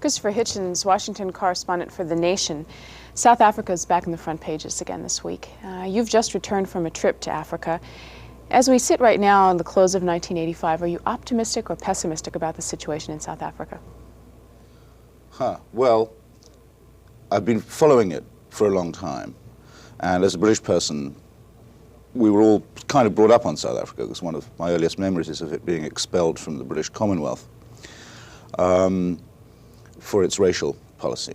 Christopher Hitchens, Washington correspondent for The Nation. South Africa is back in the front pages again this week. You've just returned from a trip to Africa. As we sit right now on the close of 1985, are you optimistic or pessimistic about the situation in South Africa? Well, I've been following it for a long time. And as a British person, we were all kind of brought up on South Africa. It was one of my earliest memories is of it being expelled from the British Commonwealth for its racial policy.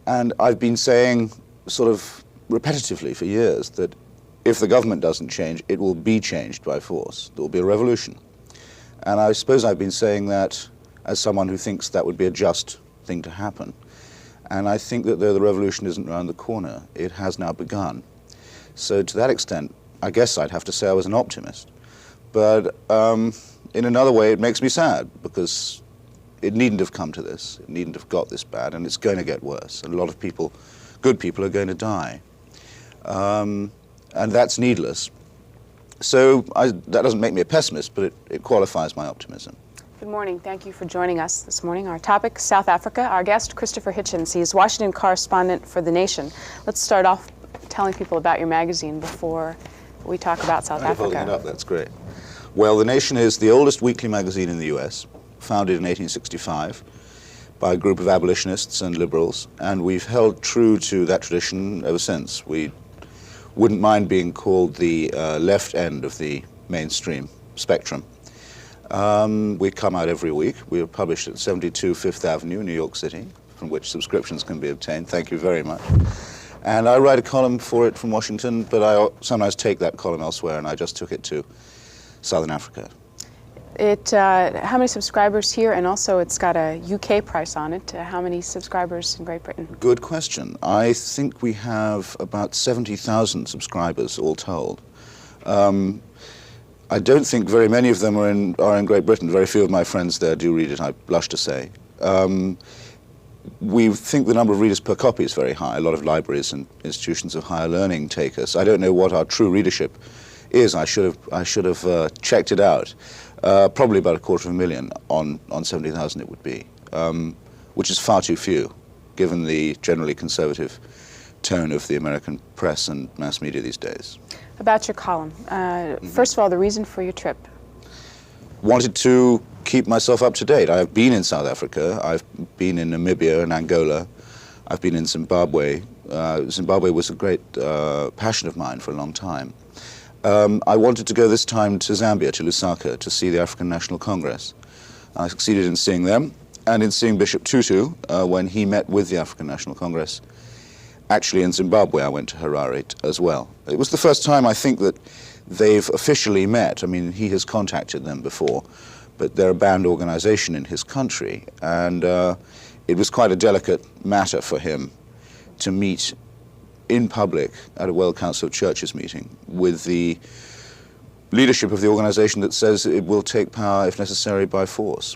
And I've been saying sort of repetitively for years that if the government doesn't change, it will be changed by force. There will be a revolution. And I suppose I've been saying that as someone who thinks that would be a just thing to happen. And I think that though the revolution isn't around the corner, it has now begun. So to that extent, I guess I'd have to say I was an optimist. But in another way, it makes me sad, because it needn't have come to this. It needn't have got this bad, and it's going to get worse. And a lot of people, good people, are going to die. And that's needless. So that doesn't make me a pessimist, but it qualifies my optimism. Good morning. Thank you for joining us this morning. Our topic, South Africa. Our guest, Christopher Hitchens. He's Washington correspondent for The Nation. Let's start off telling people about your magazine before we talk about South Africa. Holding it up, that's great. Well, The Nation is the oldest weekly magazine in the U.S., founded in 1865 by a group of abolitionists and liberals, and we've held true to that tradition ever since. We wouldn't mind being called the left end of the mainstream spectrum. We come out every week. We are published at 72 Fifth Avenue, New York City, from which subscriptions can be obtained. Thank you very much. And I write a column for it from Washington, but I sometimes take that column elsewhere, and I just took it to Southern Africa. How many subscribers here, and also it's got a UK price on it. How many subscribers in Great Britain? Good question. I think we have about 70,000 subscribers all told. I don't think very many of them are in Great Britain. Very few of my friends there do read it, I blush to say. We think the number of readers per copy is very high. A lot of libraries and institutions of higher learning take us. I don't know what our true readership is. I should have checked it out. Probably about 250,000 on 70,000 it would be, which is far too few, given the generally conservative tone of the American press and mass media these days. About your column, first of all, the reason for your trip. Wanted to keep myself up to date. I've been in South Africa, I've been in Namibia and Angola, I've been in Zimbabwe. Zimbabwe was a great passion of mine for a long time. I wanted to go this time to Zambia, to Lusaka, to see the African National Congress. I succeeded in seeing them, and in seeing Bishop Tutu when he met with the African National Congress. Actually, in Zimbabwe, I went to Harare as well. It was the first time, I think, that they've officially met. I mean, he has contacted them before, but they're a banned organization in his country, and it was quite a delicate matter for him to meet in public at a World Council of Churches meeting with the leadership of the organization that says it will take power, if necessary, by force.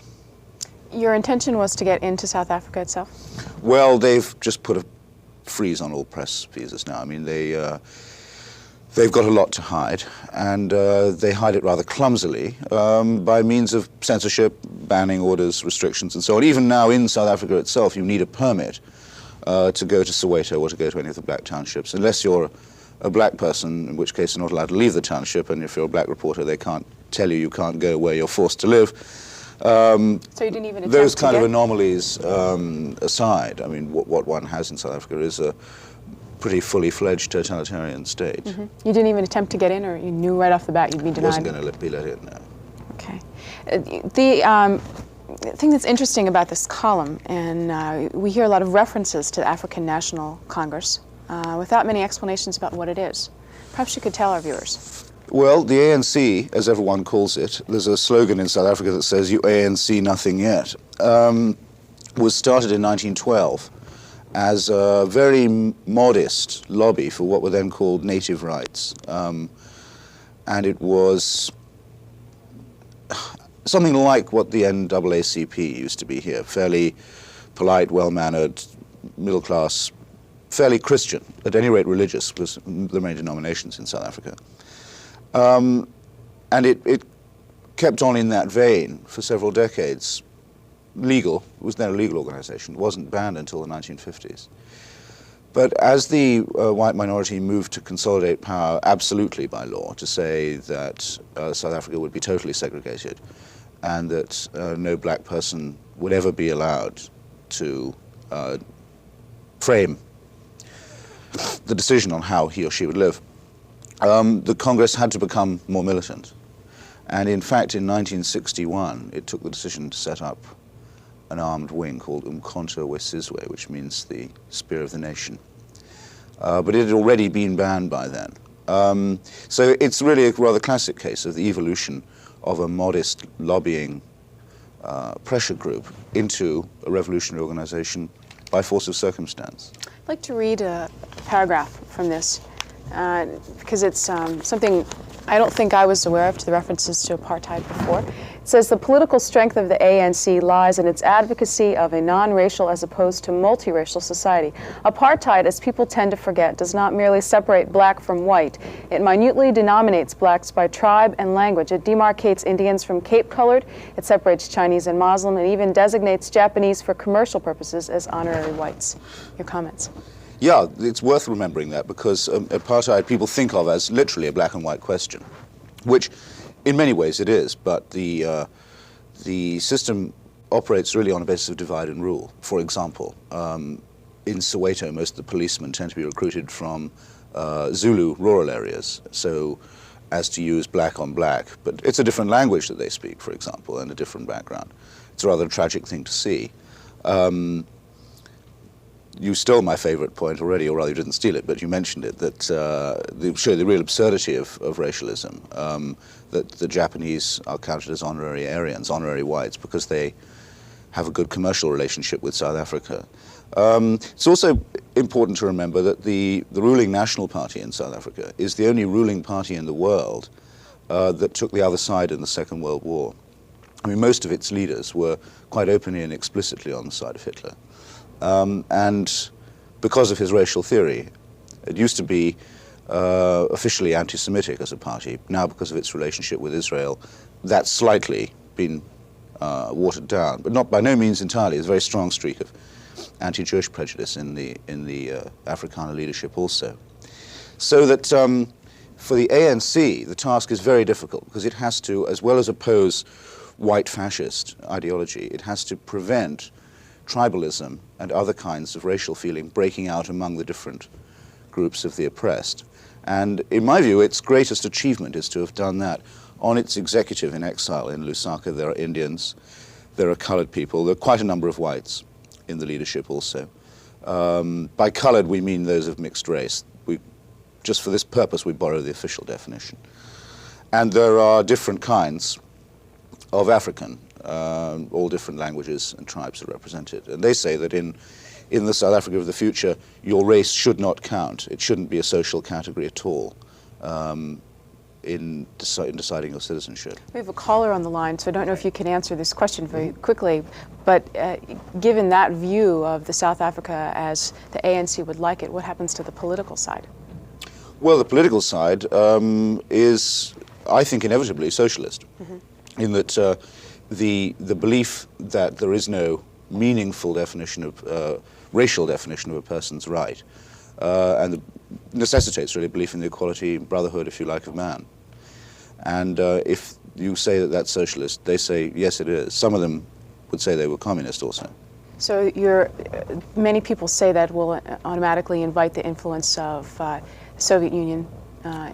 Your intention was to get into South Africa itself? Well, they've just put a freeze on all press visas now. I mean, they've got a lot to hide, and they hide it rather clumsily by means of censorship, banning orders, restrictions, and so on. Even now in South Africa itself, you need a permit to go to Soweto or to go to any of the black townships, unless you're a black person, in which case you're not allowed to leave the township, and if you're a black reporter, they can't tell you can't go where you're forced to live. So you didn't even attempt those kind of anomalies aside, I mean, what one has in South Africa is a pretty fully fledged totalitarian state. Mm-hmm. You didn't even attempt to get in, or you knew right off the bat you'd be denied? Wasn't going to be let in, no. Okay. The thing that's interesting about this column, and we hear a lot of references to the African National Congress without many explanations about what it is. Perhaps you could tell our viewers. Well, the ANC, as everyone calls it, there's a slogan in South Africa that says, "You ANC nothing yet," was started in 1912 as a very modest lobby for what were then called native rights. And it was something like what the NAACP used to be here, fairly polite, well-mannered, middle-class, fairly Christian, at any rate religious, was the main denominations in South Africa. And it kept on in that vein for several decades, legal. It was then a legal organization. It wasn't banned until the 1950s. But as the white minority moved to consolidate power absolutely by law, to say that South Africa would be totally segregated and that no black person would ever be allowed to frame the decision on how he or she would live, the Congress had to become more militant. And in fact, in 1961, it took the decision to set up an armed wing called Umkhonto we Sizwe, which means the Spear of the Nation. But it had already been banned by then. So it's really a rather classic case of the evolution of a modest lobbying pressure group into a revolutionary organization by force of circumstance. I'd like to read a paragraph from this because it's something I don't think I was aware of, to the references to apartheid before. It says, the political strength of the ANC lies in its advocacy of a non-racial as opposed to multiracial society. Apartheid, as people tend to forget, does not merely separate black from white. It minutely denominates blacks by tribe and language. It demarcates Indians from Cape-colored. It separates Chinese and Muslim. It even designates Japanese for commercial purposes as honorary whites. Your comments? Yeah, it's worth remembering that because apartheid people think of as literally a black and white question, which in many ways it is, but the system operates really on a basis of divide and rule. For example, in Soweto, most of the policemen tend to be recruited from Zulu rural areas, so as to use black on black, but it's a different language that they speak, for example, and a different background. It's a rather tragic thing to see. You stole my favorite point already, or rather you didn't steal it, but you mentioned it, that show the real absurdity of racialism, that the Japanese are counted as honorary Aryans, honorary whites, because they have a good commercial relationship with South Africa. It's also important to remember that the ruling National Party in South Africa is the only ruling party in the world that took the other side in the Second World War. I mean, most of its leaders were quite openly and explicitly on the side of Hitler. And because of his racial theory, it used to be officially anti-Semitic as a party. Now, because of its relationship with Israel, that's slightly been watered down, but not by no means entirely. There's a very strong streak of anti-Jewish prejudice in the Afrikaner leadership also. So that for the ANC, the task is very difficult because it has to, as well as oppose white fascist ideology, it has to prevent tribalism and other kinds of racial feeling breaking out among the different groups of the oppressed. And in my view, its greatest achievement is to have done that. On its executive in exile in Lusaka, there are Indians, there are colored people, there are quite a number of whites in the leadership also. By colored, we mean those of mixed race. Just for this purpose, we borrow the official definition. And there are different kinds of African. All different languages and tribes are represented. And they say that in the South Africa of the future, your race should not count. It shouldn't be a social category at all in deciding your citizenship. We have a caller on the line, so I don't know if you can answer this question very quickly, but given that view of the South Africa as the ANC would like it, what happens to the political side? Well, the political side is, I think, inevitably socialist, in that the belief that there is no meaningful definition of racial definition of a person's right, and necessitates really belief in the equality, brotherhood, if you like, of man. And if you say that that's socialist, they say yes, it is. Some of them would say they were communist also. So many people say that will automatically invite the influence of the Soviet Union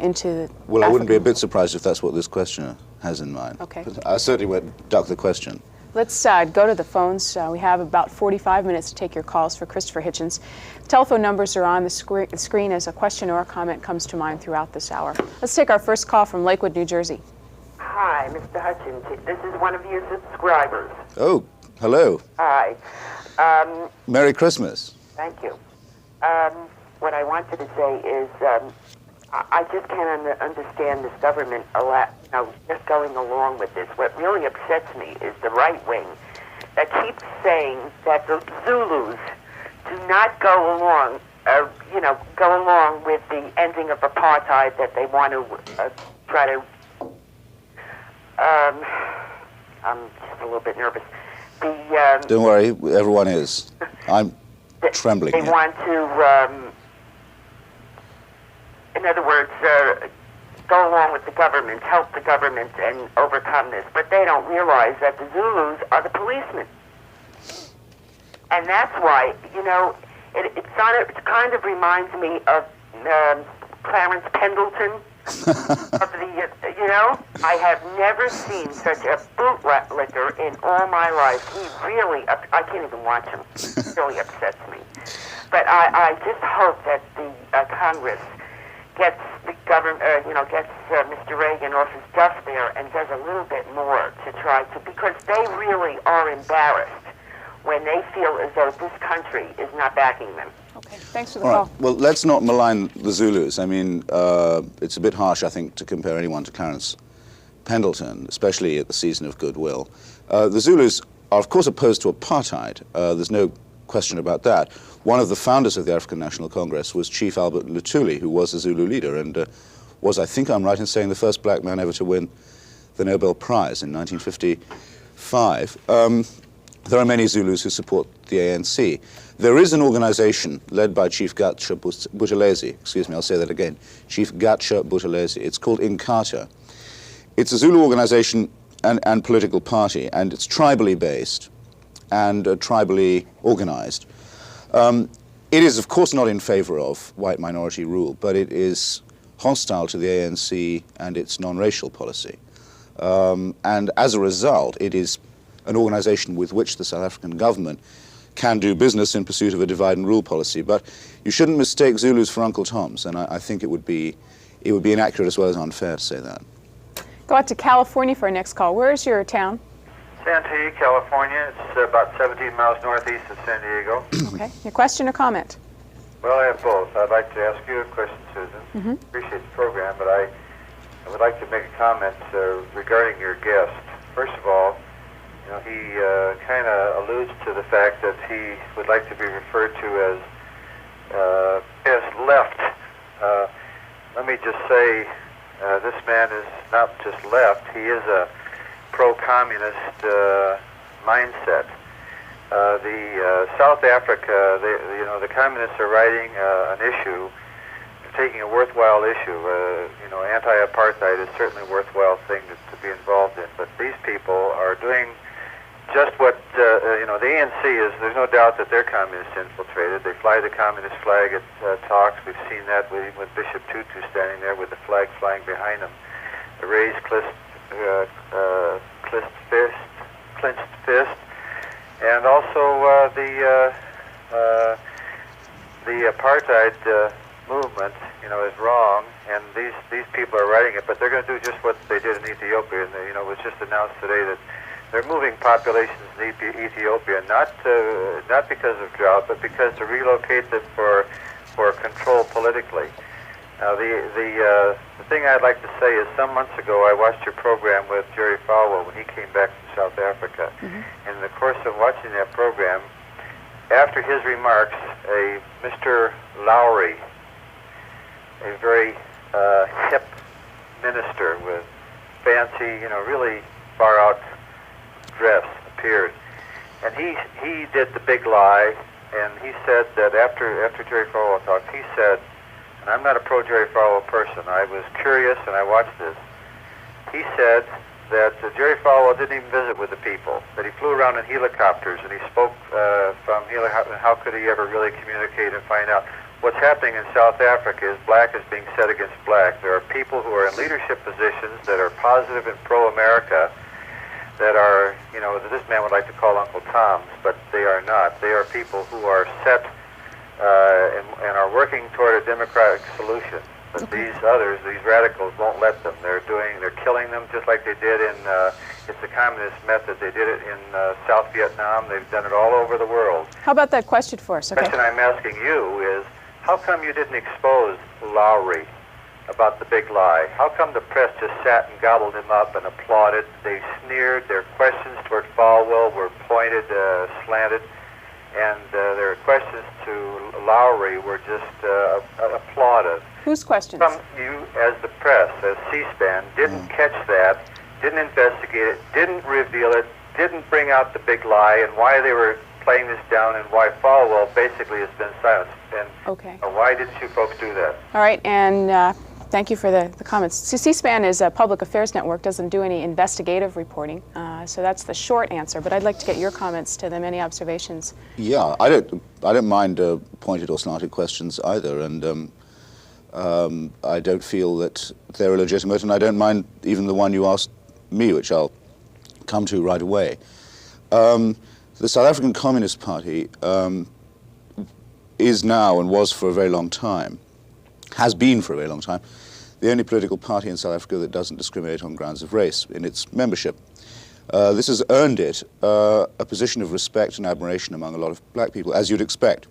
into the Well, I wouldn't be a bit surprised if that's what this questioner has in mind. Okay. But I certainly won't duck the question. Let's go to the phones. We have about 45 minutes to take your calls for Christopher Hitchens. Telephone numbers are on the screen as a question or a comment comes to mind throughout this hour. Let's take our first call from Lakewood, New Jersey. Hi, Mr. Hitchens. This is one of your subscribers. Oh, hello. Hi. Merry Christmas. Thank you. What I wanted to say is I just can't understand this government just going along with this. What really upsets me is the right wing that keeps saying that the Zulus do not go along, go along with the ending of apartheid, that they want to try to. I'm just a little bit nervous. Don't worry, everyone is. I'm trembling. They here. want to, in other words, go along with the government, help the government, and overcome this. But they don't realize that the Zulus are the policemen, and that's why, you know, it kind of reminds me of Clarence Pendleton. Of the, you know, I have never seen such a bootlicker in all my life. He really, I can't even watch him. He really upsets me. But I just hope that the Congress gets the government, you know, gets Mr. Reagan off his duff there and does a little bit more to try to, because they really are embarrassed when they feel as though this country is not backing them. Okay, thanks for the All call. right. Well, let's not malign the Zulus. I mean, it's a bit harsh, I think, to compare anyone to Clarence Pendleton, especially at the season of goodwill. The Zulus are, of course, opposed to apartheid. There's no question about that. One of the founders of the African National Congress was Chief Albert Lutuli, who was a Zulu leader and was, I think I'm right in saying, the first black man ever to win the Nobel Prize in 1955. There are many Zulus who support the ANC. There is an organization led by Chief Gatsha Buthelezi. Excuse me, I'll say that again. Chief Gatsha Buthelezi. It's called Inkatha. It's a Zulu organization and political party, and it's tribally based and tribally organized. It is, of course, not in favor of white minority rule, but it is hostile to the ANC and its non-racial policy. And as a result, it is an organization with which the South African government can do business in pursuit of a divide and rule policy. But you shouldn't mistake Zulus for Uncle Toms, and I think it would be inaccurate as well as unfair to say that. Go out to California for our next call. Where is your town? Santee, California. It's about 17 miles northeast of San Diego. Okay. Your question or comment? Well, I have both. I'd like to ask you a question, Susan. Appreciate the program, but I would like to make a comment regarding your guest. First of all, you know, he kind of alludes to the fact that he would like to be referred to as left. Let me just say, this man is not just left. He is a pro-communist mindset. South Africa, the communists are writing an issue, taking a worthwhile issue. Anti-apartheid is certainly a worthwhile thing to be involved in. But these people are doing just what, the ANC is. There's no doubt that they're communist infiltrated. They fly the communist flag at talks. We've seen that with Bishop Tutu standing there with the flag flying behind him. The raised clenched fist. And also the apartheid movement, is wrong, and these people are writing it, but they're going to do just what they did in Ethiopia. And it was just announced today that they're moving populations in Ethiopia not because of drought, but because to relocate them for control politically. Now, the thing I'd like to say is, some months ago I watched your program with Jerry Falwell when he came back from South Africa. And in the course of watching that program, after his remarks, a Mr. Lowry, a very hip minister with fancy, really far out dress, appeared. And he did the big lie, and he said that after Jerry Falwell talked, he said, and I'm not a pro-Jerry Falwell person, I was curious and I watched this, he said that Jerry Falwell didn't even visit with the people, that he flew around in helicopters and he spoke from helicopters. How could he ever really communicate and find out? What's happening in South Africa is black is being set against black. There are people who are in leadership positions that are positive and pro-America, that are, that this man would like to call Uncle Toms, but they are not. They are people who are set and are working toward a democratic solution. But these others, these radicals, won't let them. They're killing them just like they did in, it's the communist method. They did it in South Vietnam. They've done it all over the world. How about that question for us? The question I'm asking you is, how come you didn't expose Lowry about the big lie? How come the press just sat and gobbled him up and applauded? They sneered. Their questions toward Falwell were pointed, slanted, and their questions to Lowry were just applauded. Whose questions? Some you, as the press, as C-SPAN, didn't catch that, didn't investigate it, didn't reveal it, didn't bring out the big lie and why they were playing this down and why Falwell basically has been silenced. And Okay. why didn't you folks do that? All right, and thank you for the comments. C-SPAN is a public affairs network, doesn't do any investigative reporting, so that's the short answer, but I'd like to get your comments to them, any observations. Yeah, I don't mind pointed or slanted questions either, and I don't feel that they're illegitimate, and I don't mind even the one you asked me, which I'll come to right away. The South African Communist Party is now, and was for a very long time, has been for a very long time, the only political party in South Africa that doesn't discriminate on grounds of race in its membership. This has earned it a position of respect and admiration among a lot of black people, as you'd expect.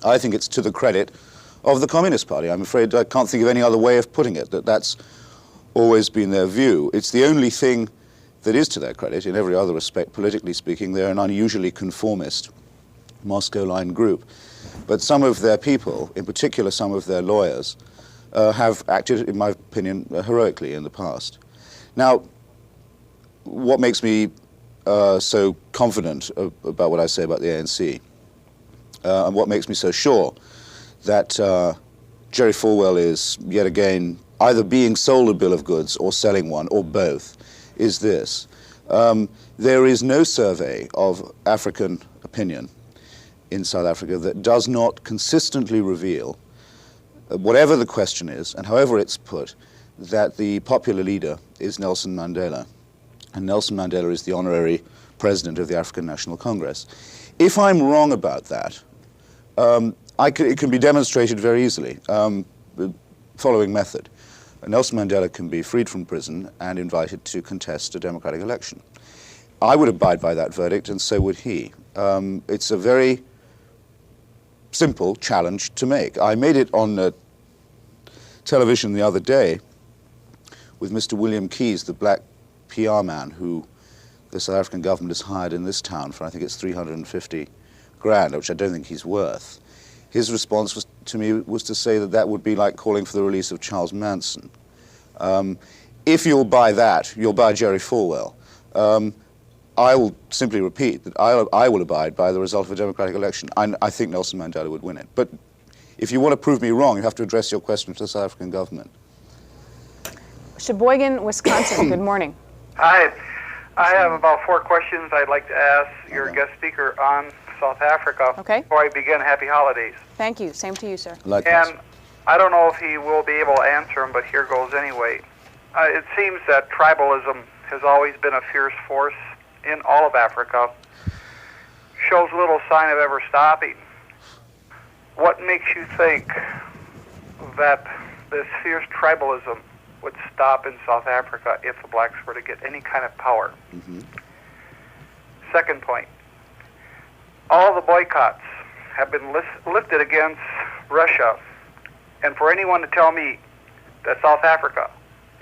I think it's to the credit of the Communist Party. I'm afraid I can't think of any other way of putting it, that's always been their view. It's the only thing that is to their credit. In every other respect, politically speaking, they're an unusually conformist Moscow-line group. But some of their people, in particular some of their lawyers, have acted, in my opinion, heroically in the past. Now, what makes me so confident about what I say about the ANC, and what makes me so sure that Jerry Falwell is, yet again, either being sold a bill of goods or selling one, or both, is this. There is no survey of African opinion in South Africa that does not consistently reveal, whatever the question is, and however it's put, that the popular leader is Nelson Mandela. And Nelson Mandela is the honorary president of the African National Congress. If I'm wrong about that, it can be demonstrated very easily. Following method. Nelson Mandela can be freed from prison and invited to contest a democratic election. I would abide by that verdict, and so would he. It's a very simple challenge to make. I made it on television the other day with Mr. William Keyes, the black PR man who the South African government has hired in this town for, I think it's 350 grand, which I don't think he's worth. His response to me was to say that would be like calling for the release of Charles Manson. If you'll buy that, you'll buy Jerry Falwell. I will simply repeat that I will abide by the result of a democratic election. I think Nelson Mandela would win it. But if you want to prove me wrong, you have to address your question to the South African government. Sheboygan, Wisconsin, good morning. Hi. I have about 4 questions I'd like to ask your guest speaker on South Africa. Okay. Before I begin, happy holidays. Thank you. Same to you, sir. Likewise. And I don't know if he will be able to answer them, but here goes anyway. It seems that tribalism has always been a fierce force in all of Africa. Shows little sign of ever stopping. What makes you think that this fierce tribalism would stop in South Africa if the blacks were to get any kind of power? Mm-hmm. Second point. All the boycotts have been lifted against Russia, and for anyone to tell me that South Africa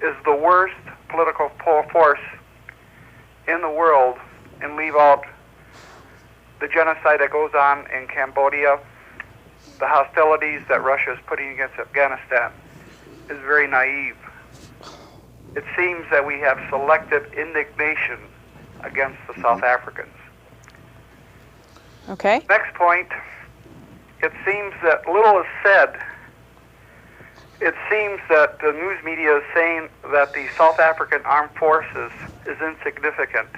is the worst political force in the world and leave out the genocide that goes on in Cambodia, the hostilities that Russia is putting against Afghanistan, is very naive. It seems that we have selective indignation against the South Africans. Okay. Next point, it seems that little is said. It seems that the news media is saying that the South African Armed Forces is insignificant.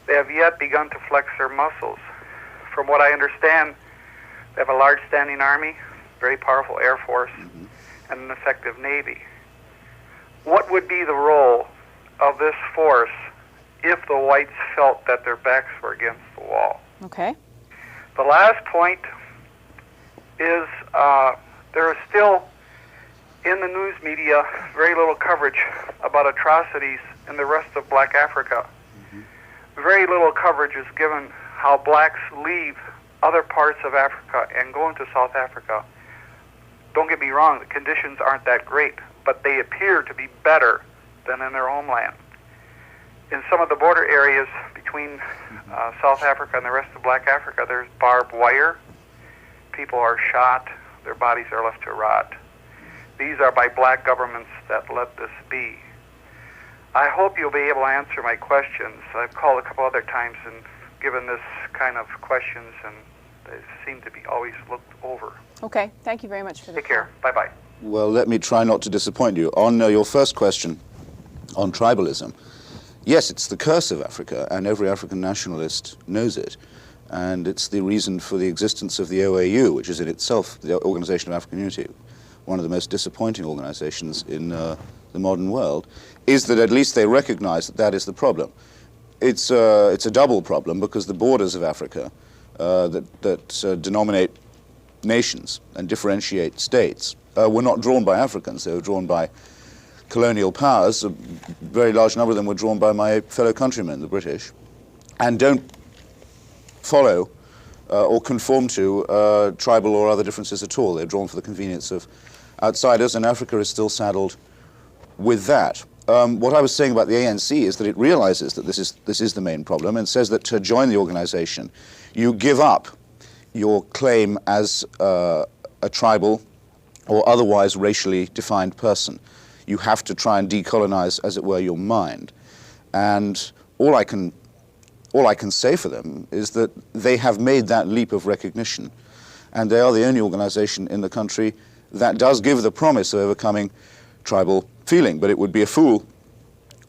They have yet begun to flex their muscles. From what I understand, they have a large standing army, very powerful air force, and an effective navy. What would be the role of this force if the whites felt that their backs were against the wall? Okay. The last point is there is still in the news media very little coverage about atrocities in the rest of Black Africa. Very little coverage is given how blacks leave other parts of Africa and go into South Africa. Don't get me wrong, the conditions aren't that great, but they appear to be better than in their homeland. In some of the border areas between South Africa and the rest of Black Africa, there's barbed wire. People are shot. Their bodies are left to rot. These are by black governments that let this be. I hope you'll be able to answer my questions. I've called a couple other times and given this kind of questions, and they seem to be always looked over. Okay, thank you very much for the Take care. Bye-bye. Well, let me try not to disappoint you. On your first question on tribalism, yes, it's the curse of Africa, and every African nationalist knows it. And it's the reason for the existence of the OAU, which is in itself the Organization of African Unity, one of the most disappointing organizations in the modern world, is that at least they recognize that that is the problem. It's a double problem, because the borders of Africa that denominate nations and differentiate states were not drawn by Africans. They were drawn by colonial powers. A very large number of them were drawn by my fellow countrymen, the British, and don't follow or conform to tribal or other differences at all. They're drawn for the convenience of outsiders, and Africa is still saddled with that. What I was saying about the ANC is that it realizes that this is the main problem, and says that to join the organization, you give up your claim as a tribal or otherwise racially defined person. You have to try and decolonize, as it were, your mind. And all I can say for them is that they have made that leap of recognition, and they are the only organization in the country that does give the promise of overcoming tribal feeling. But it would be a fool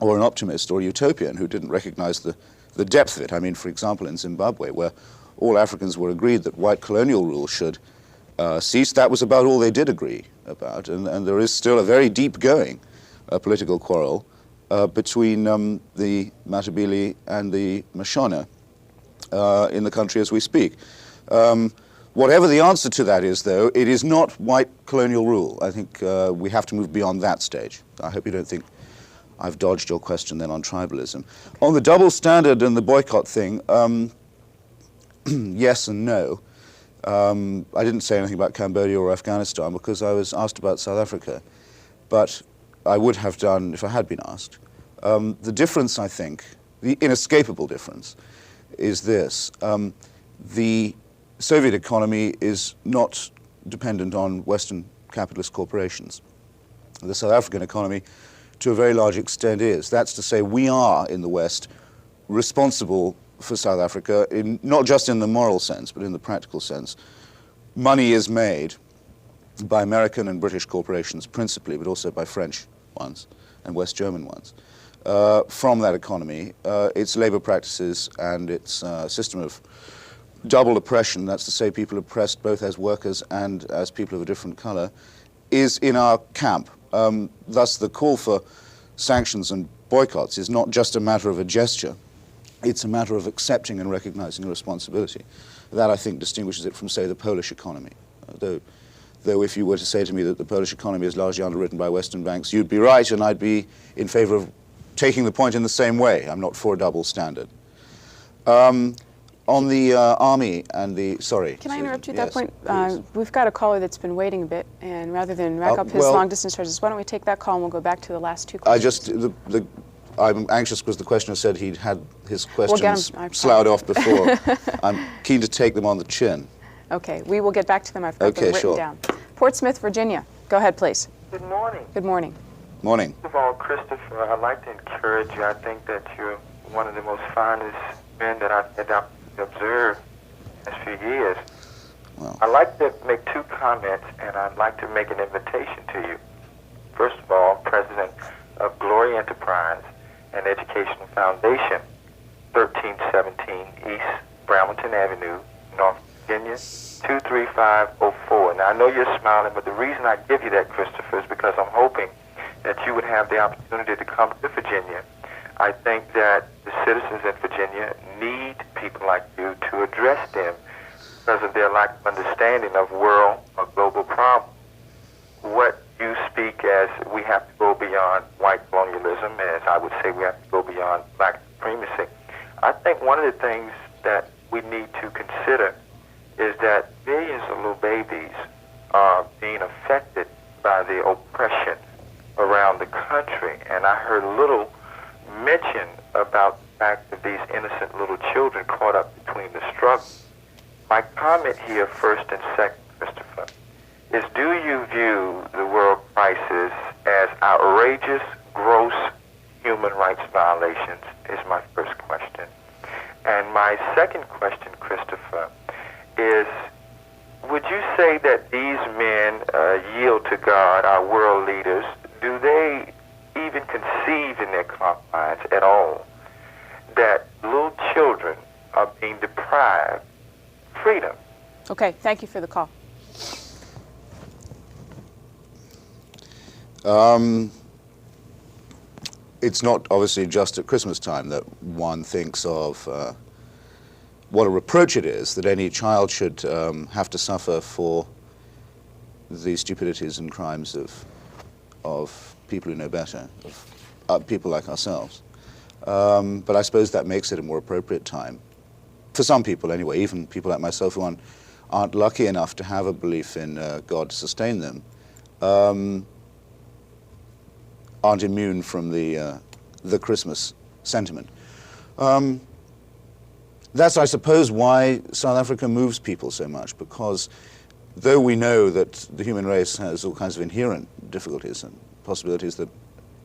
or an optimist or a utopian who didn't recognize the depth of it. I mean, for example, in Zimbabwe, where all Africans were agreed that white colonial rule should cease, that was about all they did agree about. And there is still a very deep-going political quarrel between the Matabele and the Mashona in the country as we speak. Whatever the answer to that is, though, it is not white colonial rule. I think we have to move beyond that stage. I hope you don't think I've dodged your question then on tribalism. On the double standard and the boycott thing, yes and no. I didn't say anything about Cambodia or Afghanistan because I was asked about South Africa, but I would have done if I had been asked. The difference, I think, the inescapable difference, is this. The Soviet economy is not dependent on Western capitalist corporations. The South African economy, to a very large extent, is. That's to say, we are, in the West, responsible for South Africa, not just in the moral sense, but in the practical sense. Money is made by American and British corporations principally, but also by French ones and West German ones. From that economy, its labor practices and its system of double oppression, that's to say people oppressed both as workers and as people of a different color, is in our camp. Thus the call for sanctions and boycotts is not just a matter of a gesture, it's a matter of accepting and recognizing a responsibility. That, I think, distinguishes it from, say, the Polish economy. Though if you were to say to me that the Polish economy is largely underwritten by Western banks, you'd be right, and I'd be in favor of taking the point in the same way. I'm not for a double standard. On the army and the, sorry. Can I interrupt you at yes, that point? We've got a caller that's been waiting a bit, and rather than rack up his well, long-distance charges, why don't we take that call and we'll go back to the last two questions. I'm anxious because the questioner said he'd had his questions We'll sloughed off before. I'm keen to take them on the chin. Okay, we will get back to them. I've got them written sure. down. Portsmouth, Virginia. Go ahead, please. Good morning. Good morning. Morning. First of all, Christopher, I'd like to encourage you. I think that you're one of the most finest men that I've observed in the last few years. Well. I'd like to make two comments, and I'd like to make an invitation to you. First of all, President of Glory Enterprise and Educational Foundation, 1317 East Bremerton Avenue, North Virginia, 23504. Now, I know you're smiling, but the reason I give you that, Christopher, is because I'm hoping that you would have the opportunity to come to Virginia. I think that the citizens in Virginia need people like you to address them because of their lack of understanding of world or global problems. What you speak as we have to go beyond white colonialism, as I would say we have to go beyond black supremacy. I think one of the things that we need to consider is that millions of little babies are being affected by the oppression around the country. And I heard little mention about the fact that these innocent little children caught up between the struggle. My comment here, first and second, Christopher, is do you view the world crisis as outrageous, gross, human rights violations is my first question. And my second question, Christopher, is would you say that these men yield to God, our world leaders? Do they even conceive in their confines at all that little children are being deprived freedom? Okay, thank you for the call. It's not obviously just at Christmas time that one thinks of what a reproach it is that any child should have to suffer for the stupidities and crimes of people who know better, of people like ourselves. But I suppose that makes it a more appropriate time. For some people anyway, even people like myself who aren't lucky enough to have a belief in God to sustain them, aren't immune from the Christmas sentiment. That's, I suppose, why South Africa moves people so much, because though we know that the human race has all kinds of inherent difficulties and possibilities that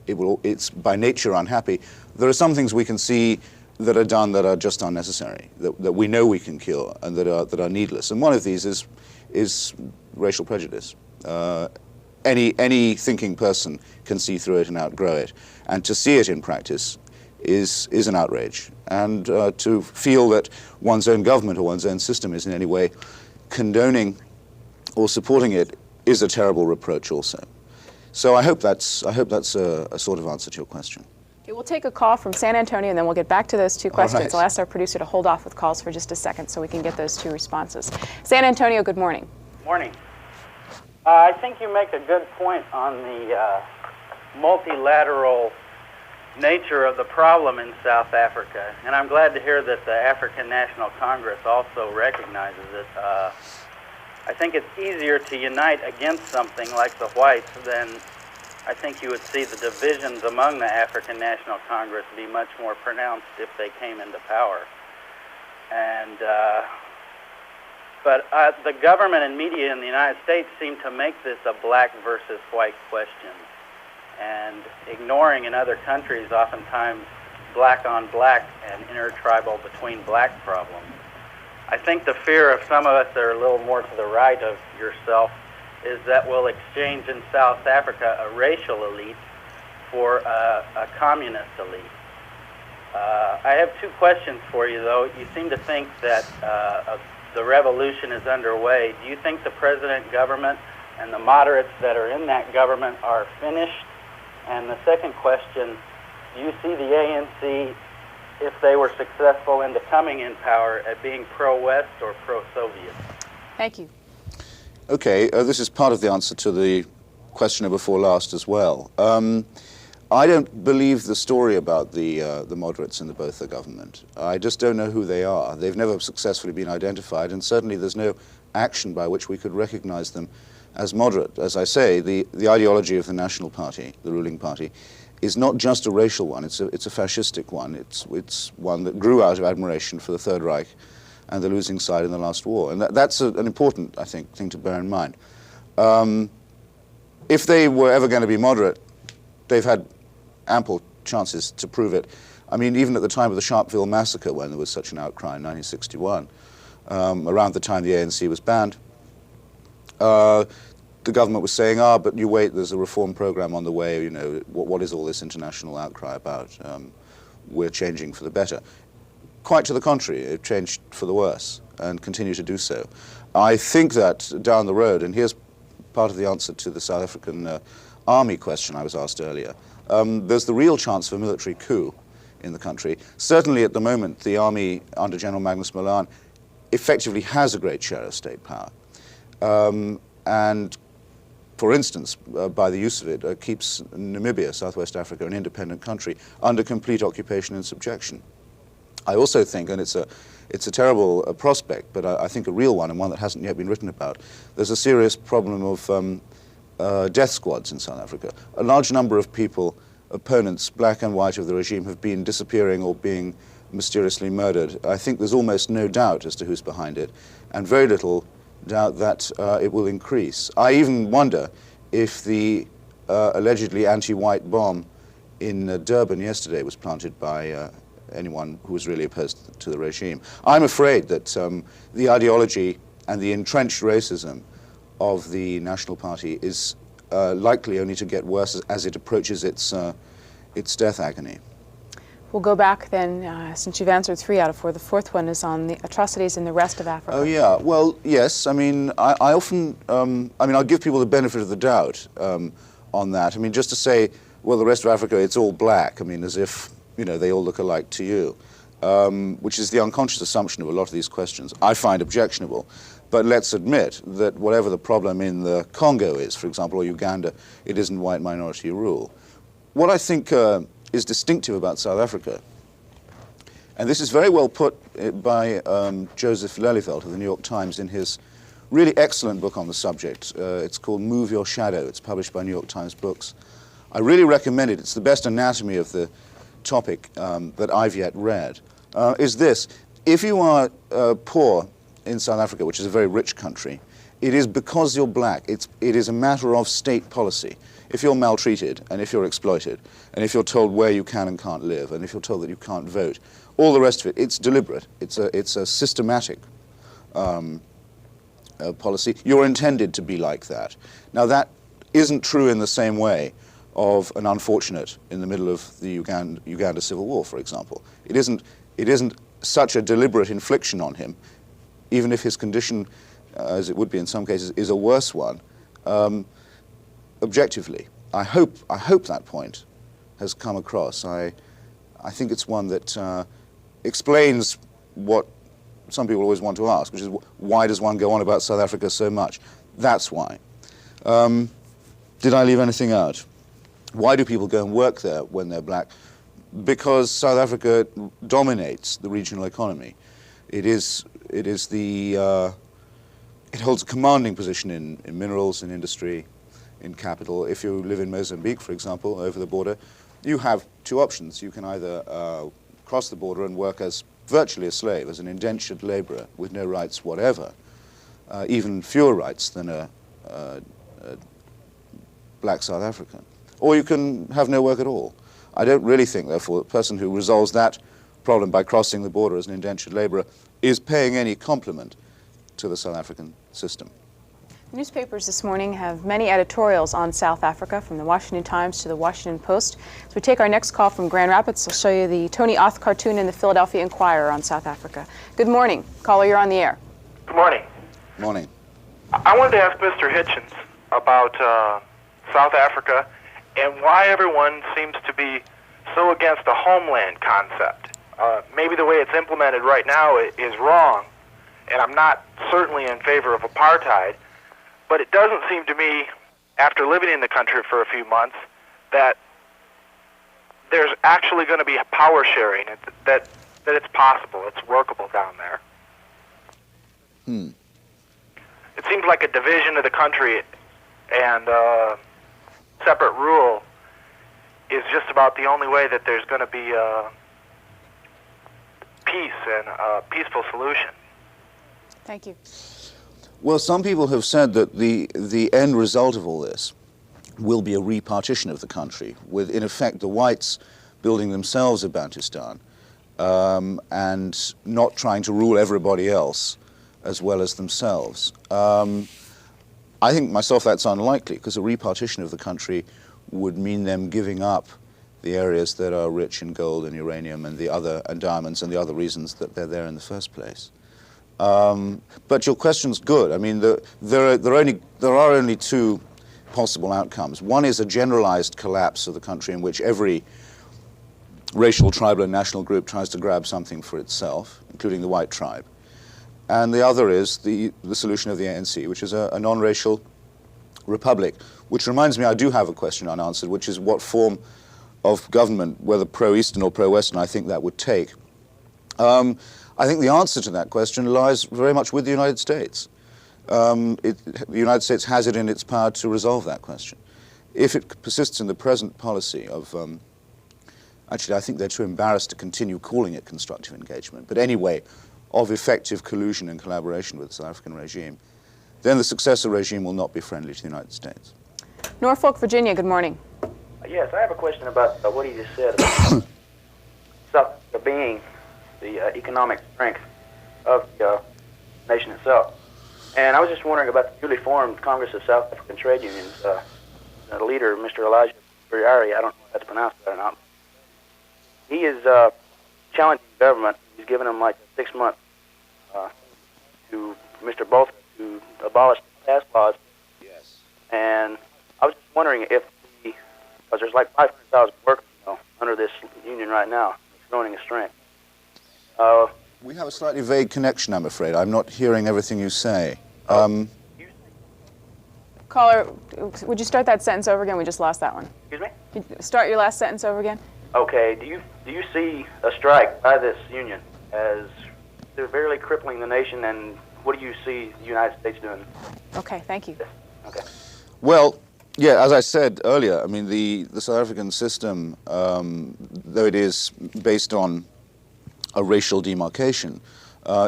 it's by nature unhappy, there are some things we can see that are done that are just unnecessary, that we know we can cure and that are needless. And one of these is racial prejudice. Any thinking person can see through it and outgrow it. And to see it in practice is an outrage. And to feel that one's own government or one's own system is in any way condoning or supporting it is a terrible reproach also. So I hope that's a sort of answer to your question. Okay, we'll take a call from San Antonio, and then we'll get back to those two questions. Right. I'll ask our producer to hold off with calls for just a second so we can get those two responses. San Antonio, good morning. Morning. I think you make a good point on the multilateral nature of the problem in South Africa, and I'm glad to hear that the African National Congress also recognizes it. I think it's easier to unite against something like the whites than I think you would see the divisions among the African National Congress be much more pronounced if they came into power. And but the government and media in the United States seem to make this a black versus white question, and ignoring in other countries oftentimes black on black and intertribal between black problems. I think the fear of some of us that are a little more to the right of yourself is that we'll exchange in South Africa a racial elite for a communist elite. I have two questions for you, though. You seem to think that the revolution is underway. Do you think the president government and the moderates that are in that government are finished? And the second question, do you see the ANC, if they were successful into coming in power, at being pro-West or pro-Soviet? Thank you. Okay, this is part of the answer to the questioner before last as well. I don't believe the story about the moderates in the Botha government. I just don't know who they are. They've never successfully been identified, and certainly there's no action by which we could recognize them as moderate. As I say, the ideology of the National Party, the ruling party, is not just a racial one. It's a fascistic one. It's one that grew out of admiration for the Third Reich and the losing side in the last war. And that's an important, I think, thing to bear in mind. If they were ever going to be moderate, they've had ample chances to prove it. I mean, even at the time of the Sharpeville massacre, when there was such an outcry in 1961, around the time the ANC was banned, the government was saying, but you wait, there's a reform program on the way, you know, what is all this international outcry about? We're changing for the better. Quite to the contrary, it changed for the worse and continue to do so. I think that down the road, and here's part of the answer to the South African army question I was asked earlier, there's the real chance of a military coup in the country. Certainly at the moment, the army under General Magnus Malan effectively has a great share of state power. And for instance, by the use of it, keeps Namibia, Southwest Africa, an independent country, under complete occupation and subjection. I also think, and it's a terrible prospect, but I think a real one, and one that hasn't yet been written about, there's a serious problem of death squads in South Africa. A large number of people, opponents, black and white of the regime, have been disappearing or being mysteriously murdered. I think there's almost no doubt as to who's behind it, and very little doubt that it will increase. I even wonder if the allegedly anti-white bomb in Durban yesterday was planted by anyone who was really opposed to the regime. I'm afraid that the ideology and the entrenched racism of the National Party is likely only to get worse as it approaches its death agony. We'll go back then, since you've answered 3 out of 4. The 4th one is on the atrocities in the rest of Africa. Oh, yeah. Well, yes. I mean, I often, I'll give people the benefit of the doubt on that. I mean, just to say, well, the rest of Africa, it's all black. I mean, as if, you know, they all look alike to you, which is the unconscious assumption of a lot of these questions. I find objectionable. But let's admit that whatever the problem in the Congo is, for example, or Uganda, it isn't white minority rule. What I think is distinctive about South Africa, and this is very well put by Joseph Lelyveld of the New York Times in his really excellent book on the subject. It's called Move Your Shadow. It's published by New York Times Books. I really recommend it. It's the best anatomy of the topic that I've yet read. Is this: if you are poor in South Africa, which is a very rich country, it is because you're black. It is a matter of state policy. If you're maltreated, and if you're exploited, and if you're told where you can and can't live, and if you're told that you can't vote, all the rest of it, it's deliberate. It's a systematic policy. You're intended to be like that. Now, that isn't true in the same way of an unfortunate in the middle of the Uganda civil war, for example. It isn't such a deliberate infliction on him, even if his condition, as it would be in some cases, is a worse one. Objectively, I hope that point has come across. I think it's one that explains what some people always want to ask, which is why does one go on about South Africa so much? That's why. Did I leave anything out? Why do people go and work there when they're black? Because South Africa dominates the regional economy. It holds a commanding position in minerals, in industry, in capital. If you live in Mozambique, for example, over the border, you have 2 options. You can either cross the border and work as virtually a slave, as an indentured laborer with no rights whatever, even fewer rights than a black South African. Or you can have no work at all. I don't really think, therefore, the person who resolves that problem by crossing the border as an indentured laborer is paying any compliment to the South African system. Newspapers this morning have many editorials on South Africa, from the Washington Times to the Washington Post. As we take our next call from Grand Rapids, I'll show you the Tony Auth cartoon in the Philadelphia Inquirer on South Africa. Good morning. Caller, you're on the air. Good morning. Morning. I wanted to ask Mr. Hitchens about South Africa and why everyone seems to be so against the homeland concept. Maybe the way it's implemented right now is wrong, and I'm not certainly in favor of apartheid, but it doesn't seem to me, after living in the country for a few months, that there's actually going to be power sharing, that it's possible, it's workable down there. It seems like a division of the country and separate rule is just about the only way that there's going to be peace and a peaceful solution. Thank you. Well, some people have said that the end result of all this will be a repartition of the country, with, in effect, the whites building themselves a Bantustan and not trying to rule everybody else as well as themselves. I think myself that's unlikely, because a repartition of the country would mean them giving up the areas that are rich in gold and uranium and diamonds and the other reasons that they're there in the first place. But your question's good. I mean, there are only 2 possible outcomes. One is a generalized collapse of the country in which every racial, tribal, and national group tries to grab something for itself, including the white tribe. And the other is the solution of the ANC, which is a non-racial republic. Which reminds me, I do have a question unanswered, which is what form of government, whether pro-Eastern or pro-Western, I think that would take. I think the answer to that question lies very much with the United States. The United States has it in its power to resolve that question. If it persists in the present policy of, actually I think they're too embarrassed to continue calling it constructive engagement, but anyway, of effective collusion and collaboration with the South African regime, then the successor regime will not be friendly to the United States. Norfolk, Virginia, good morning. Yes, I have a question about what he just said about South Africa being the economic strength of the nation itself. And I was just wondering about the newly formed Congress of South African Trade Unions. The leader, Mr. Elijah Buriari, I don't know if that's pronounced right or not. He is challenging the government. He's given them like 6 months to Mr. Botha to abolish the past laws. Yes. And I was just wondering if because there's like 500,000 workers under this union right now. It's growing in strength. We have a slightly vague connection, I'm afraid. I'm not hearing everything you say. Caller, would you start that sentence over again? We just lost that one. Excuse me? Could you start your last sentence over again? Okay. Do you see a strike by this union as severely crippling the nation, and what do you see the United States doing? Okay, thank you. Okay. Well, yeah, as I said earlier, I mean, the South African system, though it is based on a racial demarcation,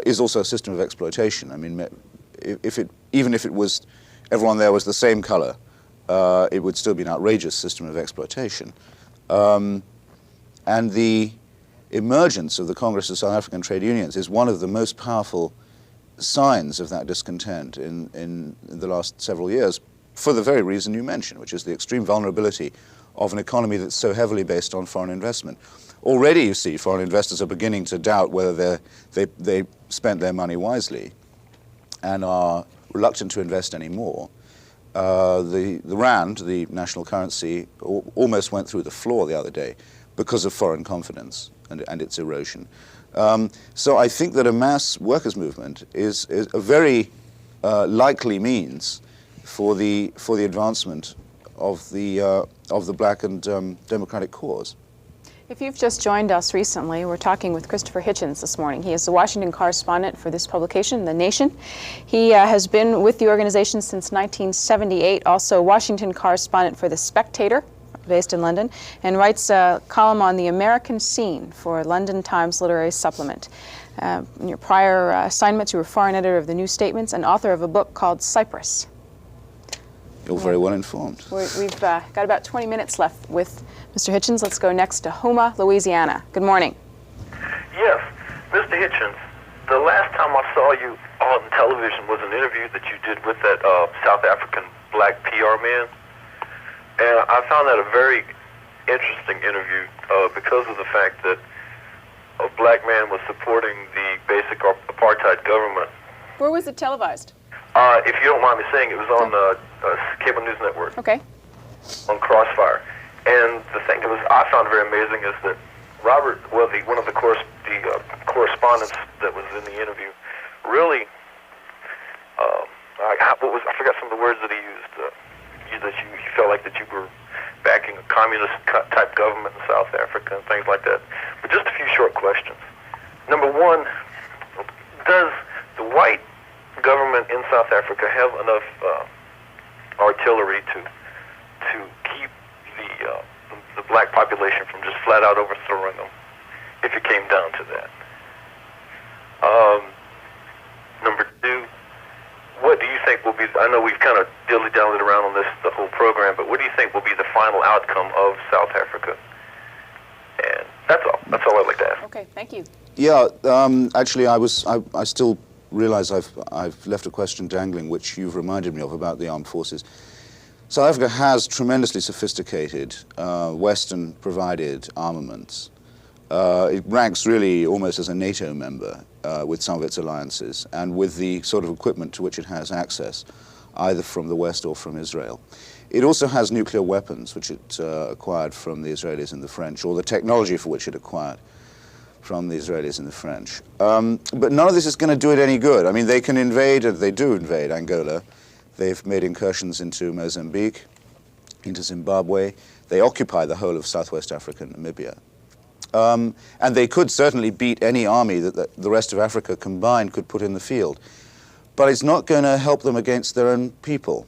is also a system of exploitation. I mean, even if it was, everyone there was the same color, it would still be an outrageous system of exploitation. And the emergence of the Congress of South African Trade Unions is one of the most powerful signs of that discontent in the last several years, for the very reason you mentioned, which is the extreme vulnerability of an economy that's so heavily based on foreign investment. Already, you see, foreign investors are beginning to doubt whether they spent their money wisely and are reluctant to invest anymore. The rand, the national currency, almost went through the floor the other day because of foreign confidence and its erosion. So I think that a mass workers' movement is a very likely means for the advancement of the black and democratic cause. If you've just joined us recently, we're talking with Christopher Hitchens this morning. He is the Washington correspondent for this publication, The Nation. He has been with the organization since 1978, also Washington correspondent for The Spectator, based in London, and writes a column on the American scene for London Times Literary Supplement. In your prior assignments, you were foreign editor of the New Statements and author of a book called Cyprus. You're very well informed. We've got about 20 minutes left with Mr. Hitchens. Let's go next to Houma, Louisiana. Good morning. Yes, Mr. Hitchens, the last time I saw you on television was an interview that you did with that South African black PR man. And I found that a very interesting interview because of the fact that a black man was supporting the basic apartheid government. Where was it televised? If you don't mind me saying, it was on Cable News Network. Okay. On Crossfire. And the thing that I found very amazing is that Robert, one of the correspondents that was in the interview, really, I forgot some of the words that he used. That you felt like that you were backing a communist type government in South Africa and things like that. But just a few short questions. Number one, does the white government in South Africa have enough artillery to keep the black population from just flat out overthrowing them, if it came down to that? Number two, what do you think will be, I know we've kind of dilly-dallied around on this the whole program, but what do you think will be the final outcome of South Africa? And that's all. That's all I'd like to ask. Okay, thank you. Yeah, actually, I still realize I've left a question dangling, which you've reminded me of about the armed forces. South Africa has tremendously sophisticated Western-provided armaments. It ranks really almost as a NATO member with some of its alliances and with the sort of equipment to which it has access, either from the West or from Israel. It also has nuclear weapons, which it acquired from the Israelis and the French, or the technology for which it acquired from the Israelis and the French. But none of this is going to do it any good. I mean, they can invade, and they do invade Angola. They've made incursions into Mozambique, into Zimbabwe. They occupy the whole of Southwest Africa and Namibia. And they could certainly beat any army that the rest of Africa combined could put in the field. But it's not going to help them against their own people.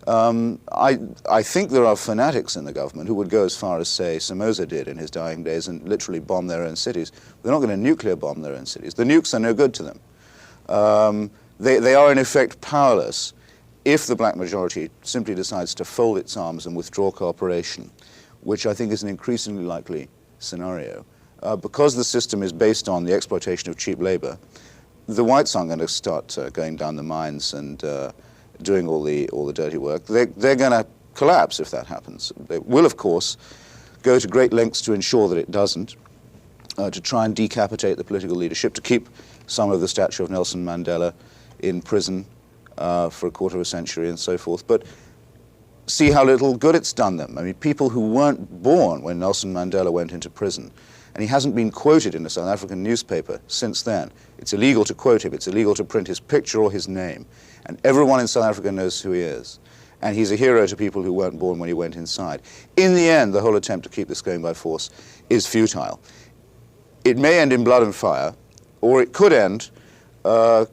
I think there are fanatics in the government who would go as far as, say, Somoza did in his dying days and literally bomb their own cities. They're not going to nuclear bomb their own cities. The nukes are no good to them. They are, in effect, powerless if the black majority simply decides to fold its arms and withdraw cooperation which I think is an increasingly likely scenario. Because the system is based on the exploitation of cheap labor, the whites aren't going to start going down the mines and doing all the dirty work. They're going to collapse if that happens. They will, of course, go to great lengths to ensure that it doesn't, to try and decapitate the political leadership, to keep some of the statue of Nelson Mandela in prison for a quarter of a century and so forth. But see how little good it's done them. I mean, people who weren't born when Nelson Mandela went into prison, and he hasn't been quoted in a South African newspaper since then. It's illegal to quote him. It's illegal to print his picture or his name. And everyone in South Africa knows who he is. And he's a hero to people who weren't born when he went inside. In the end, the whole attempt to keep this going by force is futile. It may end in blood and fire, or it could end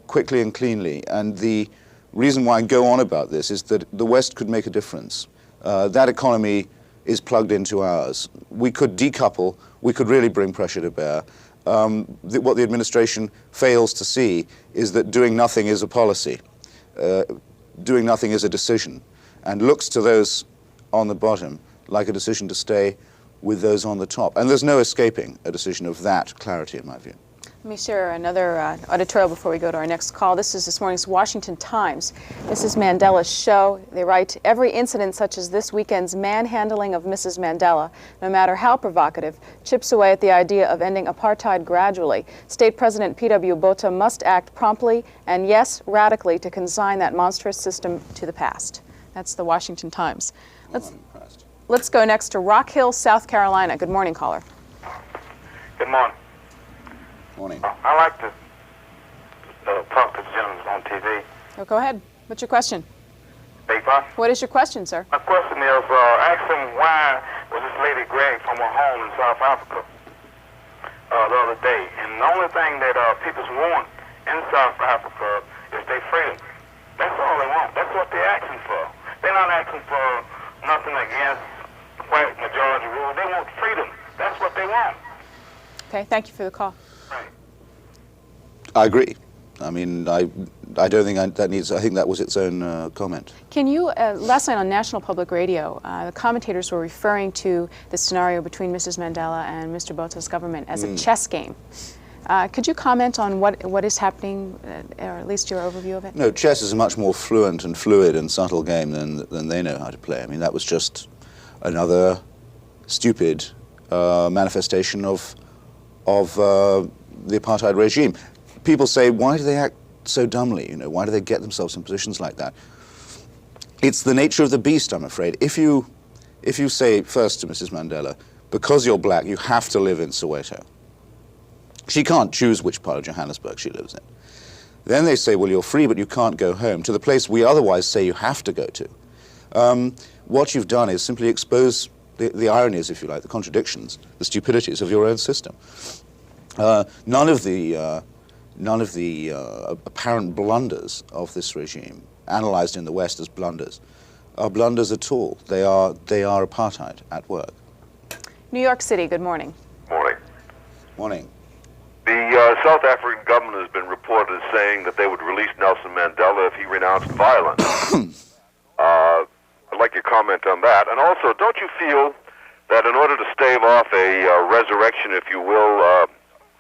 quickly and cleanly. And the reason why I go on about this is that the West could make a difference. That economy is plugged into ours. We could decouple. We could really bring pressure to bear. What the administration fails to see is that doing nothing is a policy. Doing nothing is a decision, and looks to those on the bottom like a decision to stay with those on the top. And there's no escaping a decision of that clarity, in my view. Let me share another editorial before we go to our next call. This is this morning's Washington Times. This is Mandela's show. They write, every incident such as this weekend's manhandling of Mrs. Mandela, no matter how provocative, chips away at the idea of ending apartheid gradually. State President P.W. Botha must act promptly and, yes, radically to consign that monstrous system to the past. That's the Washington Times. Let's go next to Rock Hill, South Carolina. Good morning, caller. Good morning. Morning. I like to talk to the gentleman on TV. Oh, go ahead. What's your question? Big boss? What is your question, sir? My question is, ask him why was this lady dragged from her home in South Africa the other day. And the only thing that people want in South Africa is their freedom. That's all they want. That's what they're asking for. They're not asking for nothing against white majority rule. They want freedom. That's what they want. Okay, thank you for the call. I agree. I mean, I don't think that needs, I think that was its own comment. Can you, last night on National Public Radio, the commentators were referring to the scenario between Mrs. Mandela and Mr. Botha's government as a chess game. Could you comment on what is happening, or at least your overview of it? No, chess is a much more fluent and fluid and subtle game than they know how to play. I mean, that was just another stupid manifestation of the apartheid regime. People say, why do they act so dumbly? You know, why do they get themselves in positions like that? It's the nature of the beast, I'm afraid. If you say first to Mrs. Mandela, because you're black, you have to live in Soweto. She can't choose which part of Johannesburg she lives in. Then they say, well, you're free, but you can't go home to the place we otherwise say you have to go to. What you've done is simply expose the ironies, if you like, the contradictions, the stupidities of your own system. None of the apparent blunders of this regime, analyzed in the West as blunders, are blunders at all. They are apartheid at work. New York City, good morning. Morning. Morning. The South African government has been reported as saying that they would release Nelson Mandela if he renounced violence. I'd like your comment on that. And also, don't you feel that in order to stave off a resurrection, if you will,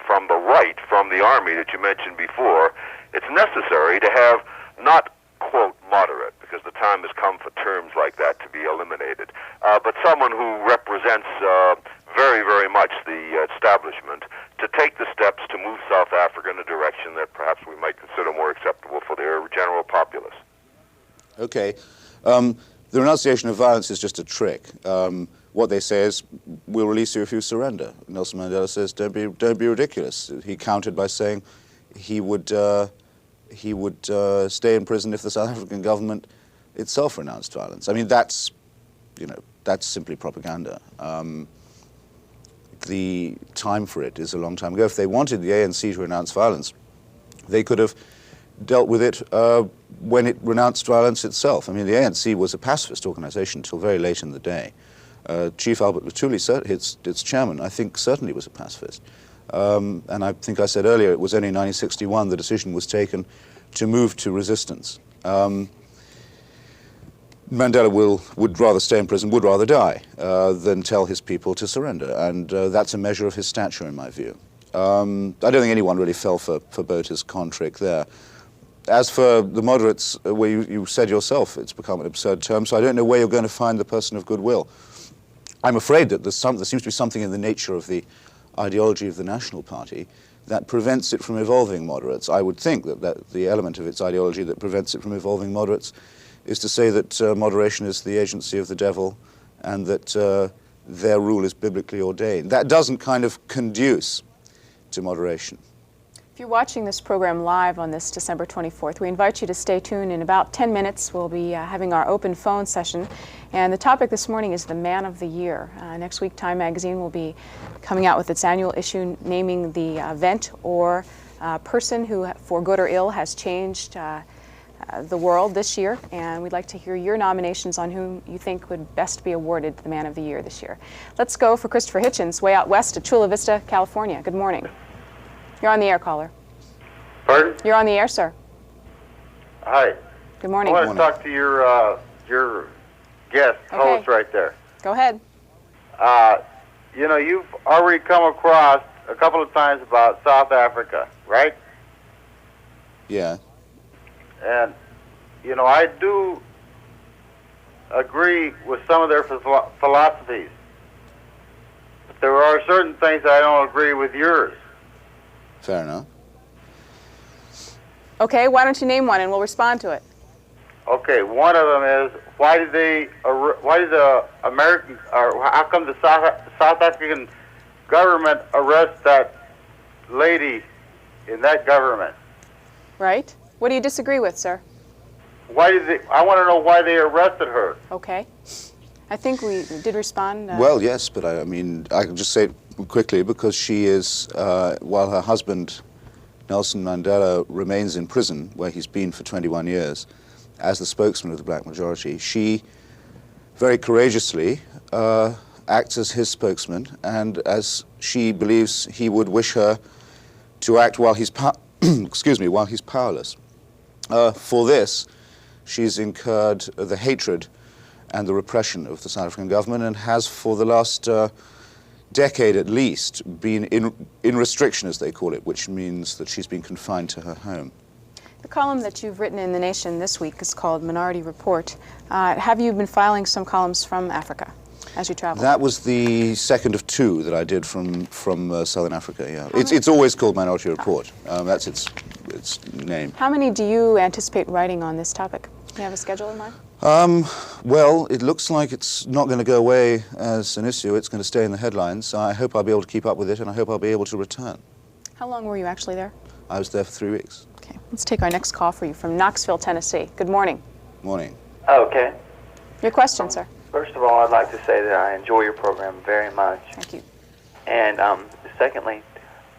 from the right, from the army that you mentioned before, it's necessary to have not, quote, moderate, because the time has come for terms like that to be eliminated, but someone who represents very, very much the establishment to take the steps to move South Africa in a direction that perhaps we might consider more acceptable for their general populace. Okay. The renunciation of violence is just a trick. What they say is, we'll release you if you surrender. Nelson Mandela says, don't be ridiculous. He countered by saying he would stay in prison if the South African government itself renounced violence. I mean, that's simply propaganda. The time for it is a long time ago. If they wanted the ANC to renounce violence, they could have dealt with it when it renounced violence itself. I mean, the ANC was a pacifist organization until very late in the day. Chief Albert Luthuli, its chairman, I think certainly was a pacifist. And I think I said earlier, it was only in 1961 the decision was taken to move to resistance. Mandela would rather stay in prison, would rather die, than tell his people to surrender. And that's a measure of his stature, in my view. I don't think anyone really fell for Botha's con trick there. As for the moderates, where you said yourself it's become an absurd term, so I don't know where you're going to find the person of goodwill. I'm afraid that there seems to be something in the nature of the ideology of the National Party that prevents it from evolving moderates. I would think that the element of its ideology that prevents it from evolving moderates is to say that moderation is the agency of the devil and that their rule is biblically ordained. That doesn't kind of conduce to moderation. If you're watching this program live on this December 24th, we invite you to stay tuned. In about 10 minutes, we'll be having our open phone session. And the topic this morning is the Man of the Year. Next week, Time Magazine will be coming out with its annual issue naming the event or person who, for good or ill, has changed the world this year. And we'd like to hear your nominations on whom you think would best be awarded the Man of the Year this year. Let's go for Christopher Hitchens, way out west at Chula Vista, California. Good morning. You're on the air, caller. Pardon? You're on the air, sir. Hi. Good morning. I want to talk to your guest host right there. Go ahead. You know, you've already come across a couple of times about South Africa, right? Yeah. And, you know, I do agree with some of their philosophies. But there are certain things I don't agree with yours. Fair enough. Okay, why don't you name one and we'll respond to it. Okay, one of them is why did the American, or how come the South African government arrest that lady in that government? Right. What do you disagree with, sir? Why did they? I want to know why they arrested her. Okay. I think we did respond. Well, yes, but I mean, I can just say it quickly because she is, while her husband, Nelson Mandela, remains in prison, where he's been for 21 years, as the spokesman of the black majority, she very courageously acts as his spokesman, and as she believes he would wish her to act while he's while he's powerless. For this, she's incurred the hatred and the repression of the South African government, and has for the last decade at least been in restriction, as they call it, which means that she's been confined to her home. The column that you've written in The Nation this week is called Minority Report. Have you been filing some columns from Africa as you travel? That was the second of two that I did from Southern Africa, yeah. It's always called Minority Report. That's its name. How many do you anticipate writing on this topic? Do you have a schedule in mind? Well, it looks like it's not going to go away as an issue. It's going to stay in the headlines. I hope I'll be able to keep up with it, and I hope I'll be able to return. How long were you actually there? I was there for 3 weeks. Okay, let's take our next call for you from Knoxville, Tennessee. Good morning. Morning. Okay. Your question, sir. First of all, I'd like to say that I enjoy your program very much. Thank you. And secondly,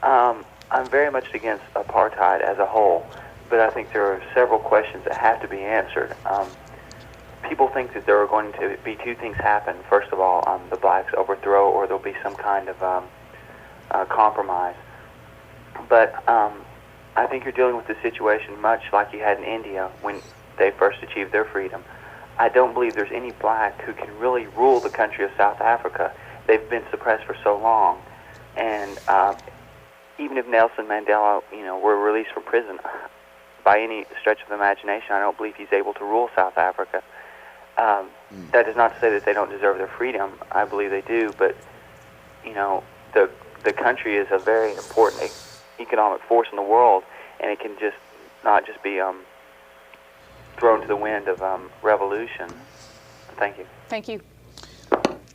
I'm very much against apartheid as a whole, but I think there are several questions that have to be answered. People think that there are going to be two things happen. First of all, the blacks overthrow, or there'll be some kind of compromise. But I think you're dealing with the situation much like you had in India when they first achieved their freedom. I don't believe there's any black who can really rule the country of South Africa. They've been suppressed for so long. And even if Nelson Mandela, were released from prison, by any stretch of the imagination, I don't believe he's able to rule South Africa. That is not to say that they don't deserve their freedom. I believe they do, but the country is a very important economic force in the world, and it can just not just be thrown to the wind of revolution. Thank you. Thank you.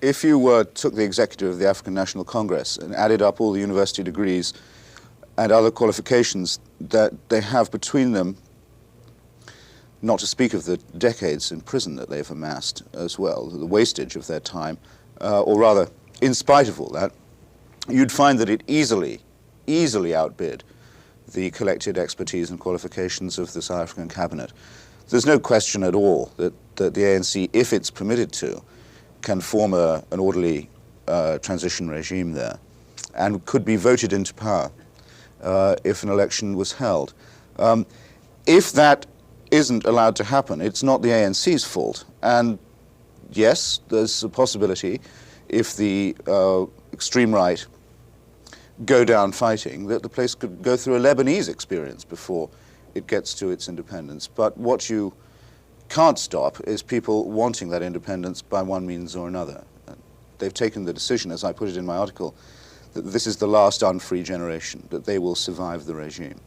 If you took the executive of the African National Congress and added up all the university degrees and other qualifications that they have between them, not to speak of the decades in prison that they've amassed as well, the wastage of their time, or rather, in spite of all that, you'd find that it easily outbid the collected expertise and qualifications of the South African cabinet. There's no question at all that the ANC, if it's permitted to, can form an orderly transition regime there and could be voted into power if an election was held. If that isn't allowed to happen. It's not the ANC's fault. And yes, there's a possibility, if the extreme right go down fighting, that the place could go through a Lebanese experience before it gets to its independence. But what you can't stop is people wanting that independence by one means or another. They've taken the decision, as I put it in my article, that this is the last unfree generation, that they will survive the regime.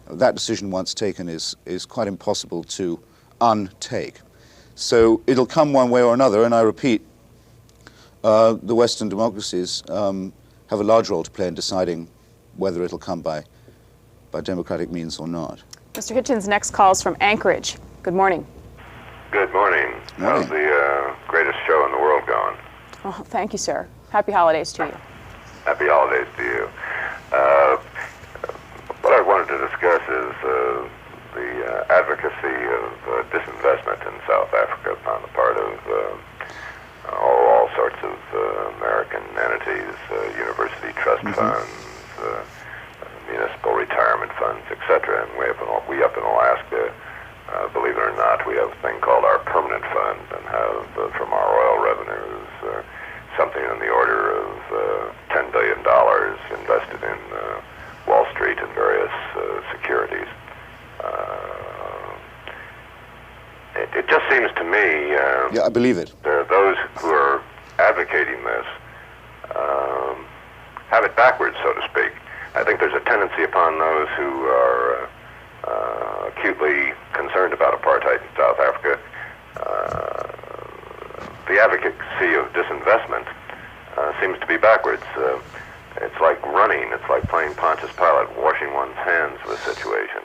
That decision, once taken, is quite impossible to untake. So it'll come one way or another, and I repeat, the Western democracies have a large role to play in deciding whether it'll come by democratic means or not. Mr. Hitchens, next call is from Anchorage. Good morning. Good morning. How's the greatest show in the world going? Oh, thank you, sir. Happy holidays to you. Happy holidays to you. What I wanted to discuss is the advocacy of disinvestment in South Africa on the part of all sorts of American entities, university trust funds, municipal retirement funds, etc. And we up in Alaska, believe it or not, we have a thing called our permanent fund, and have from our oil revenues something in the order of $10 billion invested in Wall Street and various securities. It just seems to me... yeah, I believe it. There are those who are advocating this have it backwards, so to speak. I think there's a tendency upon those who are acutely concerned about apartheid in South Africa. The advocacy of disinvestment seems to be backwards. It's like running. It's like playing Pontius Pilate, washing one's hands of the situation.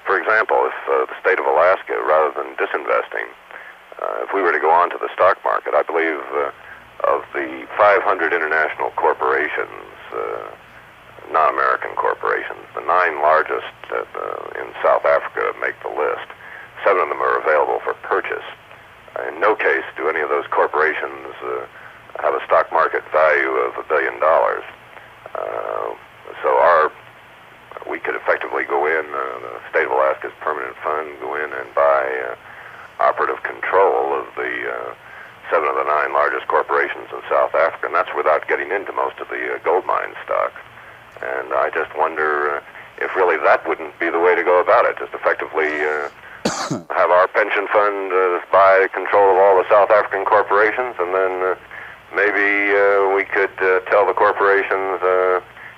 For example, if the state of Alaska, rather than disinvesting, if we were to go on to the stock market, I believe of the 500 international corporations, non-American corporations, the 9 largest in South Africa make the list. 7 of them are available for purchase. In no case do any of those corporations have a stock market value of $1 billion. So we could effectively go in, the state of Alaska's permanent fund, go in and buy operative control of the 7 of the 9 largest corporations in South Africa, and that's without getting into most of the gold mine stocks. And I just wonder if really that wouldn't be the way to go about it, just effectively have our pension fund buy control of all the South African corporations, and then maybe we could tell the corporations,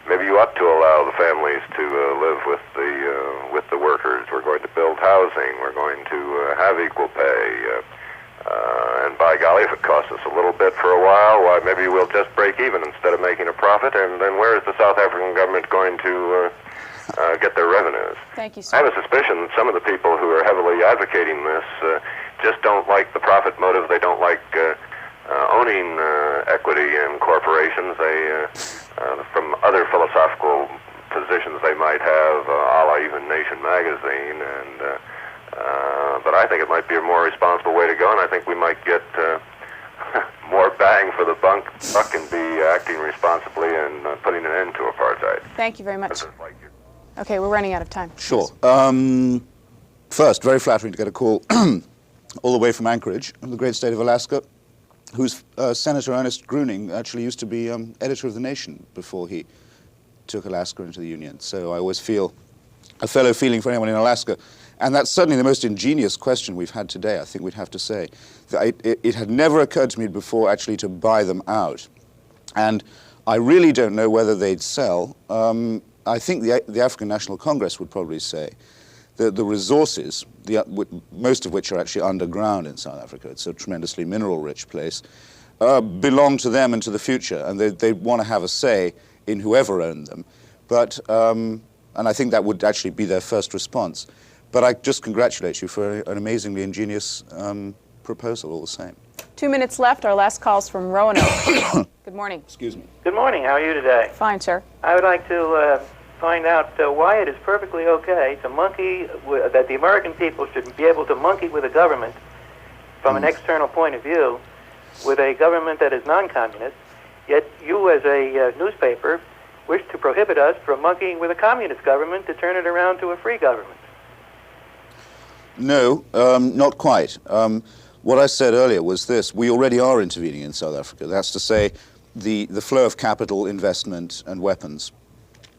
maybe you ought to allow the families to live with the workers. We're going to build housing. We're going to have equal pay. And by golly, if it costs us a little bit for a while, why, maybe we'll just break even instead of making a profit. And then where is the South African government going to get their revenues? Thank you, sir. I have a suspicion that some of the people who are heavily advocating this just don't like the profit motive. They don't like owning equity in corporations. They, from other philosophical positions they might have, a la even Nation magazine, and but I think it might be a more responsible way to go, and I think we might get more bang for the buck and be acting responsibly and putting an end to apartheid. Thank you very much. Okay, we're running out of time. Sure. First, very flattering to get a call all the way from Anchorage, the great state of Alaska, whose Senator Ernest Gruning actually used to be editor of The Nation before he took Alaska into the Union. So I always feel a fellow feeling for anyone in Alaska. And that's certainly the most ingenious question we've had today, I think we'd have to say. It had never occurred to me before actually to buy them out. And I really don't know whether they'd sell. I think the African National Congress would probably say that the resources, most of which are actually underground in South Africa, it's a tremendously mineral-rich place, belong to them and to the future. And they want to have a say in whoever owned them. But, and I think that would actually be their first response. But I just congratulate you for an amazingly ingenious proposal all the same. 2 minutes left. Our last call's from Roanoke. Good morning. Excuse me. Good morning. How are you today? Fine, sir. I would like to find out why it is perfectly okay to monkey, that the American people should be able to monkey with a government from an external point of view, with a government that is non-communist, yet you as a newspaper wish to prohibit us from monkeying with a communist government to turn it around to a free government. No, not quite. What I said earlier was this: we already are intervening in South Africa. That's to say, the flow of capital, investment, and weapons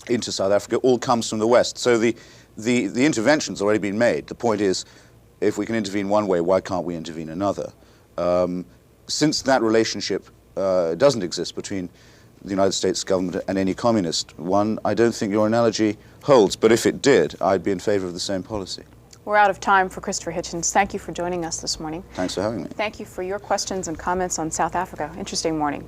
into South Africa all comes from the West. So the intervention's already been made. The point is, if we can intervene one way, why can't we intervene another? Since that relationship doesn't exist between the United States government and any communist one, I don't think your analogy holds. But if it did, I'd be in favor of the same policy. We're out of time for Christopher Hitchens. Thank you for joining us this morning. Thanks for having me. Thank you for your questions and comments on South Africa. Interesting morning.